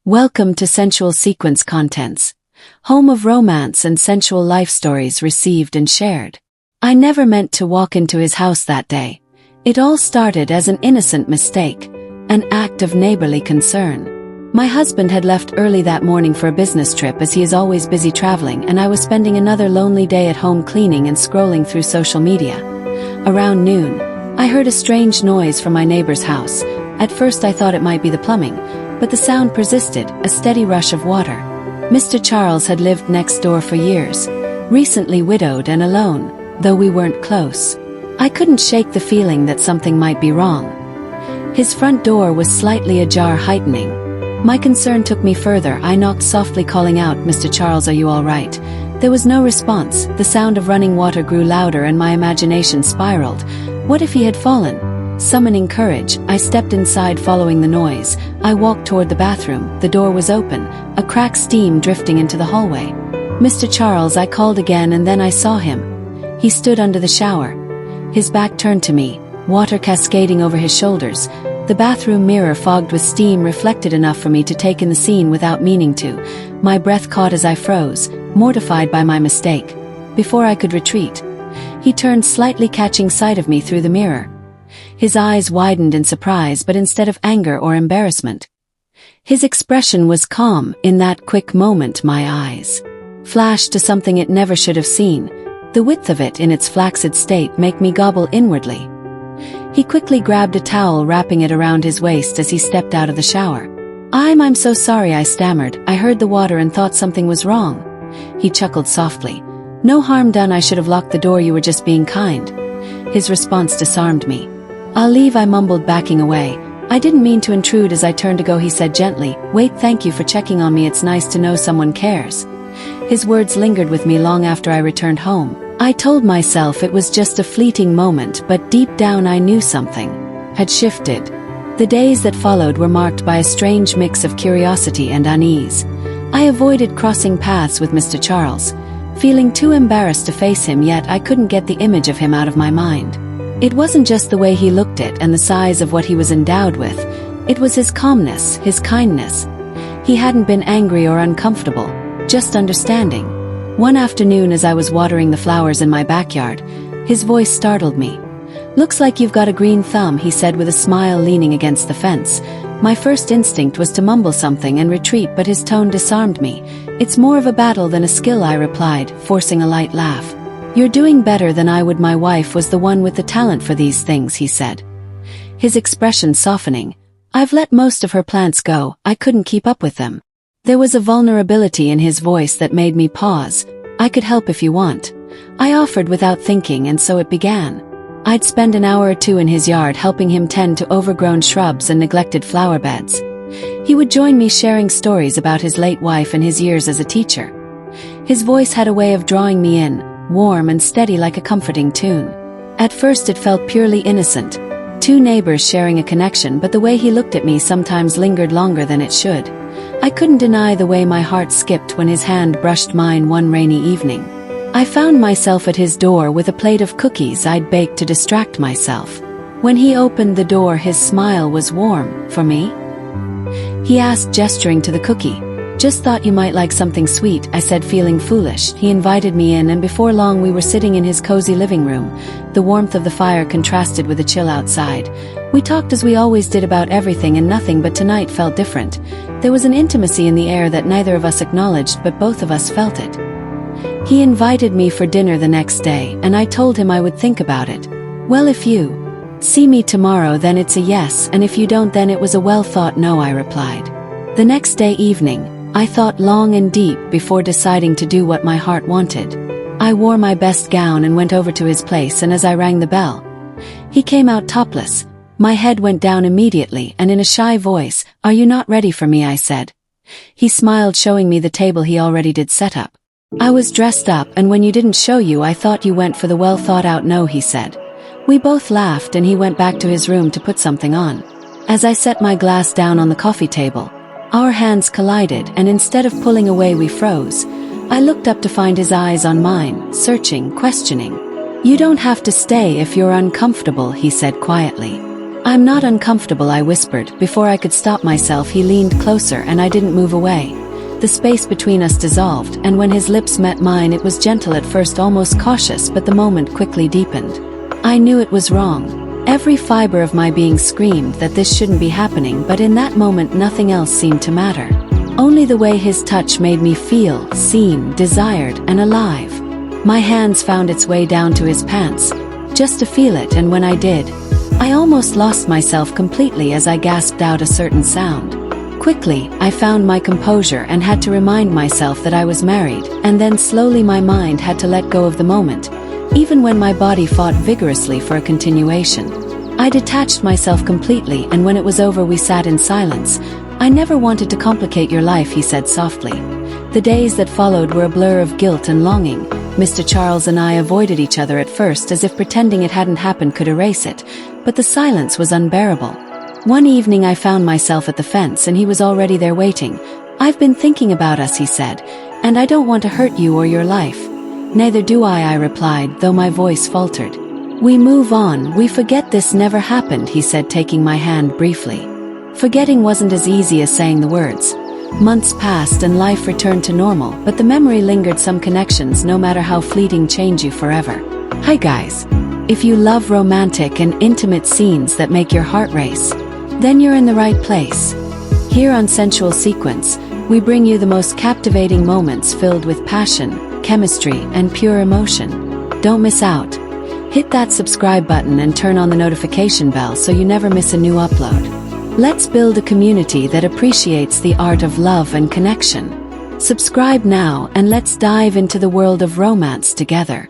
Welcome to Sensual Sequence Contents, home of romance and sensual life stories received and shared. I never meant to walk into his house that day. It all started as an innocent mistake, an act of neighborly concern. My husband had left early that morning for a business trip as he is always busy traveling, and I was spending another lonely day at home cleaning and scrolling through social media. Around noon, I heard a strange noise from my neighbor's house. At first I thought it might be the plumbing, but the sound persisted, a steady rush of water. Mr. Charles had lived next door for years, recently widowed and alone, though we weren't close. I couldn't shake the feeling that something might be wrong. His front door was slightly ajar, heightening. My concern took me further. I knocked softly, calling out, "Mr. Charles, are you all right?" There was no response. The sound of running water grew louder and my imagination spiraled. What if he had fallen? Summoning courage, I stepped inside following the noise. I walked toward the bathroom. The door was open, a cracked steam drifting into the hallway. "Mr. Charles," I called again, and then I saw him. He stood under the shower, his back turned to me, water cascading over his shoulders. The bathroom mirror, fogged with steam, reflected enough for me to take in the scene without meaning to. My breath caught as I froze, mortified by my mistake. Before I could retreat, he turned slightly, catching sight of me through the mirror. His eyes widened in surprise, but instead of anger or embarrassment, his expression was calm. In that quick moment, my eyes flashed to something it never should have seen. The width of it in its flaccid state made me gobble inwardly. He quickly grabbed a towel, wrapping it around his waist as he stepped out of the shower. I'm so sorry," I stammered. "I heard the water and thought something was wrong." He chuckled softly. "No harm done. I should have locked the door. You were just being kind." His response disarmed me. "I'll leave," I mumbled, backing away. "I didn't mean to intrude." As I turned to go, he said gently, "Wait, thank you for checking on me. It's nice to know someone cares." His words lingered with me long after I returned home. I told myself it was just a fleeting moment, but deep down I knew something had shifted. The days that followed were marked by a strange mix of curiosity and unease. I avoided crossing paths with Mr. Charles, feeling too embarrassed to face him, yet I couldn't get the image of him out of my mind. It wasn't just the way he looked at and the size of what he was endowed with. It was his calmness, his kindness. He hadn't been angry or uncomfortable, just understanding. One afternoon, as I was watering the flowers in my backyard, his voice startled me. "Looks like you've got a green thumb," he said with a smile, leaning against the fence. My first instinct was to mumble something and retreat, but his tone disarmed me. "It's more of a battle than a skill," I replied, forcing a light laugh. "You're doing better than I would. My wife was the one with the talent for these things," he said, his expression softening. "I've let most of her plants go. I couldn't keep up with them." There was a vulnerability in his voice that made me pause. "I could help if you want," I offered without thinking, and so it began. I'd spend an hour or two in his yard helping him tend to overgrown shrubs and neglected flower beds. He would join me, sharing stories about his late wife and his years as a teacher. His voice had a way of drawing me in, warm and steady like a comforting tune. At first it felt purely innocent, two neighbors sharing a connection, but the way he looked at me sometimes lingered longer than it should. I couldn't deny the way my heart skipped when his hand brushed mine one rainy evening. I found myself at his door with a plate of cookies I'd baked to distract myself. When he opened the door, his smile was warm. "For me?" he asked, gesturing to the cookie. "Just thought you might like something sweet," I said, feeling foolish. He invited me in, and before long we were sitting in his cozy living room. The warmth of the fire contrasted with the chill outside. We talked as we always did about everything and nothing, but tonight felt different. There was an intimacy in the air that neither of us acknowledged, but both of us felt it. He invited me for dinner the next day, and I told him I would think about it. "Well, if you see me tomorrow, then it's a yes, and if you don't, then it was a well-thought no," I replied. The next day evening, I thought long and deep before deciding to do what my heart wanted. I wore my best gown and went over to his place, and as I rang the bell, he came out topless. My head went down immediately, and in a shy voice, "Are you not ready for me?" I said. He smiled, showing me the table he already did set up. "I was dressed up, and when you didn't show you, I thought you went for the well-thought-out no," he said. We both laughed, and he went back to his room to put something on. As I set my glass down on the coffee table, our hands collided, and instead of pulling away, we froze. I looked up to find his eyes on mine, searching, questioning. "You don't have to stay if you're uncomfortable," he said quietly. "I'm not uncomfortable," I whispered. Before I could stop myself, he leaned closer and I didn't move away. The space between us dissolved, and when his lips met mine, it was gentle at first, almost cautious, but the moment quickly deepened. I knew it was wrong. Every fiber of my being screamed that this shouldn't be happening, but in that moment nothing else seemed to matter. Only the way his touch made me feel seen, desired, and alive. My hands found its way down to his pants, just to feel it, and when I did, I almost lost myself completely as I gasped out a certain sound. Quickly, I found my composure and had to remind myself that I was married, and then slowly my mind had to let go of the moment, even when my body fought vigorously for a continuation. I detached myself completely, and when it was over we sat in silence. "I never wanted to complicate your life," he said softly. The days that followed were a blur of guilt and longing. Mr. Charles and I avoided each other at first, as if pretending it hadn't happened could erase it, but the silence was unbearable. One evening I found myself at the fence and he was already there waiting. "I've been thinking about us," he said, "and I don't want to hurt you or your life." "Neither do I replied, though my voice faltered. "We move on, we forget this never happened," he said, taking my hand briefly. Forgetting wasn't as easy as saying the words. Months passed and life returned to normal, but the memory lingered. Some connections, no matter how fleeting, change you forever. Hi guys. If you love romantic and intimate scenes that make your heart race, then you're in the right place. Here on Sensual Sequence, we bring you the most captivating moments filled with passion, chemistry, and pure emotion. Don't miss out. Hit that subscribe button and turn on the notification bell so you never miss a new upload. Let's build a community that appreciates the art of love and connection. Subscribe now and let's dive into the world of romance together.